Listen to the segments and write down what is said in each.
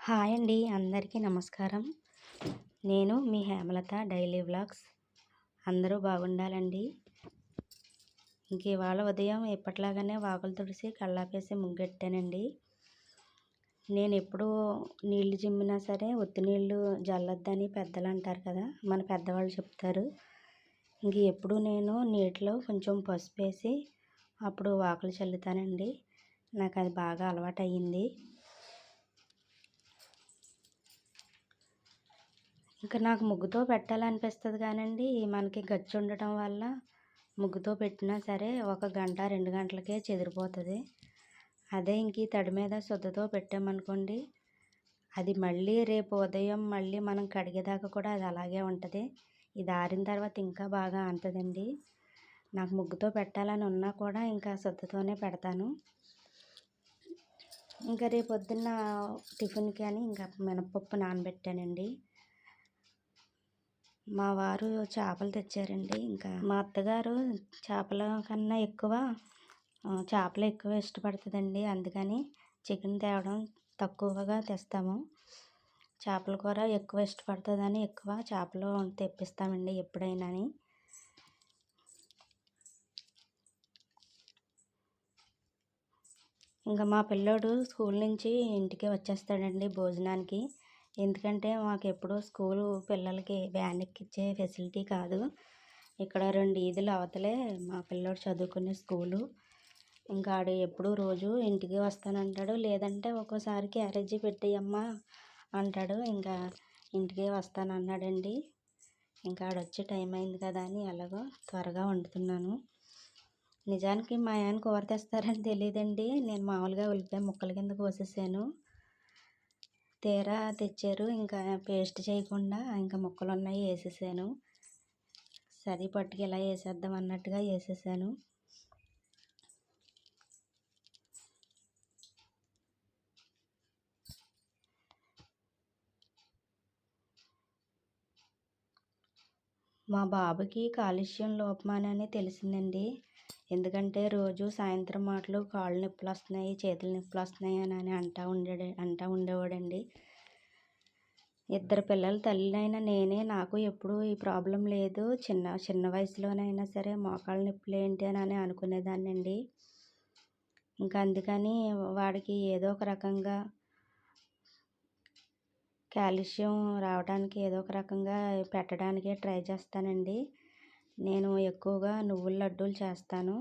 Hi అండి, అందరికీ నమస్కారం. నేను మీ హేమలత డైలీ వ్లాగ్స్. అందరూ బాగుండాలండి. ఇవాళ ఉదయం ఎప్పటిలాగానే వాకులు తుడిసి కల్లాపేసి ముగ్గెట్టానండి. నేను ఎప్పుడూ నీళ్లు చిమ్మినా సరే ఒత్తి నీళ్ళు జల్లొద్దని పెద్దలు అంటారు కదా, మన పెద్దవాళ్ళు చెప్తారు. ఎప్పుడు నేను నీటిలో కొంచెం పసుపు వేసి అప్పుడు వాకులు చల్లుతానండి. నాకు అది బాగా అలవాటు అయ్యింది. నాకు ముగ్గుతో పెట్టాలనిపిస్తుంది కానండి, మనకి గచ్చు ఉండటం వల్ల ముగ్గుతో పెట్టినా సరే 1 గంట 2 గంటలకే చెదిరిపోతుంది. అదే ఈ తడి మీద సుద్దతో పెట్టామనుకోండి, అది మళ్ళీ రేపు ఉదయం మళ్ళీ మనం కడిగేదాకా కూడా అది అలాగే ఉంటుంది. ఇది ఆరిన తర్వాత ఇంకా బాగా అంతదండి. నాకు ముగ్గుతో పెట్టాలని ఉన్నా కూడా ఇంకా సుద్దతోనే పెడతాను. రేపు పొద్దున్న టిఫిన్కి అని మినపప్పు నానబెట్టానండి. మా వారు చేపలు తెచ్చారండి. మా అత్తగారు చేపల కన్నా చేపలు ఎక్కువ ఇష్టపడుతుందండి. అందుకని చికెన్ తేవడం తక్కువగా తెస్తాము. చేపల కూర ఎక్కువ ఇష్టపడుతుందని ఎక్కువ చేపలు తెప్పిస్తామండి ఎప్పుడైనాని. మా పిల్లోడు స్కూల్ నుంచి ఇంటికి వచ్చేస్తాడండి భోజనానికి. ఎందుకంటే మాకు ఎప్పుడూ స్కూలు పిల్లలకి వ్యాన్ ఎక్కించే ఫెసిలిటీ కాదు. ఇక్కడ 2 వీధులు అవతలే మా పిల్లోడు చదువుకునే స్కూలు. ఆడు ఎప్పుడూ రోజు ఇంటికి వస్తానంటాడు. లేదంటే ఒక్కోసారి క్యారేజీ పెట్టేయమ్మా అంటాడు. ఇంటికే వస్తానన్నాడండి. ఆడు వచ్చే టైం అయింది కదా అని ఎలాగో త్వరగా వండుతున్నాను. నిజానికి మా ఆయన కూర తెస్తారని తెలియదండి. నేను మామూలుగా ఉల్లిపాయ ముక్కల కింద కోసేసాను. తీరా తెచ్చారు. పేస్ట్ చేయకుండా ముక్కలు ఉన్నాయి వేసేసాను. సరి పట్టుకు ఇలా వేసేద్దాం అన్నట్టుగా వేసేసాను. మా బాబుకి కాలుష్యం లోపమానని తెలిసిందండి. ఎందుకంటే రోజు సాయంత్రం మాటలు కాళ్ళు నొప్పులు వస్తున్నాయి, చేతులు నొప్పులు వస్తున్నాయి అని అంటూ ఉండేవాడండి. 2 పిల్లల తల్లినైనా నేనే, నాకు ఎప్పుడూ ఈ ప్రాబ్లం లేదు. చిన్న వయసులోనైనా సరే మోకాళ్ళ నొప్పులు ఏంటి అని అనుకునేదాన్నండి. అందుకని వాడికి ఏదో ఒక రకంగా కాల్షియం రావడానికి ఏదో ఒక రకంగా పెట్టడానికే ట్రై చేస్తానండి. నేను ఎక్కువగా నువ్వుల లడ్డూలు చేస్తాను.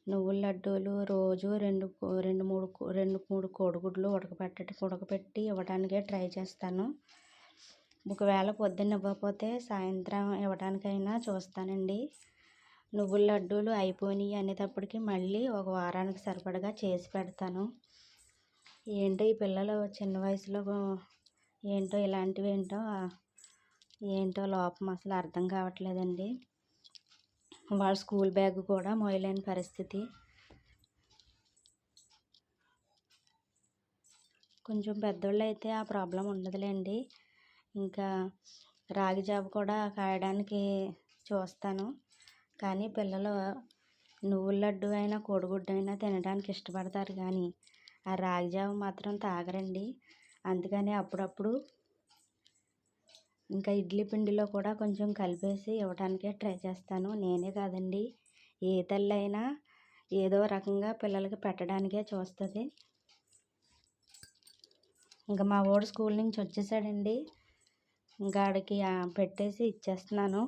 నువ్వుల లడ్డూలు రోజు 2-3 కోడిగుడ్లు ఉడకపెట్టి ఇవ్వడానికే ట్రై చేస్తాను. ఒకవేళ పొద్దున్న ఇవ్వకపోతే సాయంత్రం ఇవ్వడానికైనా చూస్తానండి. నువ్వుల లడ్డూలు అయిపోయినాయి అనేటప్పటికి మళ్ళీ ఒక వారానికి సరిపడగా చేసి పెడతాను. ఏంటో ఈ పిల్లలు చిన్న వయసులో ఏంటో లోపం అసలు అర్థం కావట్లేదండి. వాళ్ళ స్కూల్ బ్యాగ్ కూడా మోయలేని పరిస్థితి. కొంచెం పెద్దోళ్ళు అయితే ఆ ప్రాబ్లం ఉండదులేండి. రాగి జావ కూడా కాయడానికి చూస్తాను. కానీ పిల్లలు నువ్వుల లడ్డు అయినా కోడిగుడ్డు అయినా తినడానికి ఇష్టపడతారు కానీ ఆ రాగి జావ మాత్రం తాగరండి. అందుకని అప్పుడప్పుడు ఇడ్లీ పిండిలో కూడా కొంచెం కలిపేసి ఇవ్వడానికే ట్రై చేస్తాను. నేనే కాదండి, ఏ తల్లి అయినా ఏదో రకంగా పిల్లలకి పెట్టడానికే చూస్తుంది. మా వాడు స్కూల్ నుంచి వచ్చేసాడండి. ఆడికి పెట్టేసి ఇచ్చేస్తున్నాను.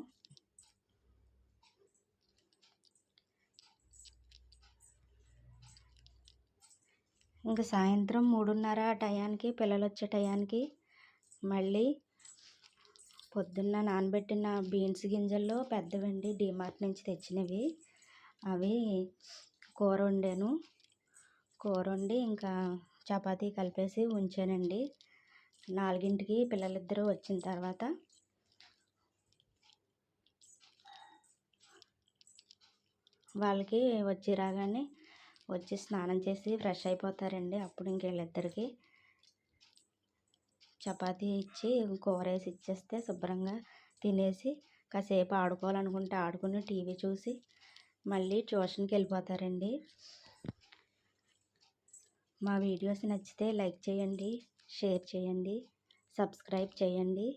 సాయంత్రం 3:30 టయానికి పిల్లలు వచ్చే టయానికి మళ్ళీ పొద్దున్న నానబెట్టిన బీన్స్ గింజల్లో పెద్దవండి, డీమార్ట్ నుంచి తెచ్చినవి, అవి కూర వండాను. కూర వండి చపాతీ కలిపేసి ఉంచానండి. 4ంటికి పిల్లలిద్దరూ వచ్చిన తర్వాత వాళ్ళకి రాగానే వచ్చి స్నానం చేసి ఫ్రెష్ అయిపోతారండి. అప్పుడు వీళ్ళిద్దరికి చపాతీ ఇచ్చి కూర వేసి ఇచ్చేస్తే శుభ్రంగా తినేసి కాసేపు ఆడుకోవాలనుకుంటే ఆడుకుని టీవీ చూసి మళ్ళీ ట్యూషన్కి వెళ్ళిపోతారండి. మా వీడియోస్ నచ్చితే లైక్ చేయండి, షేర్ చేయండి, సబ్స్క్రైబ్ చేయండి.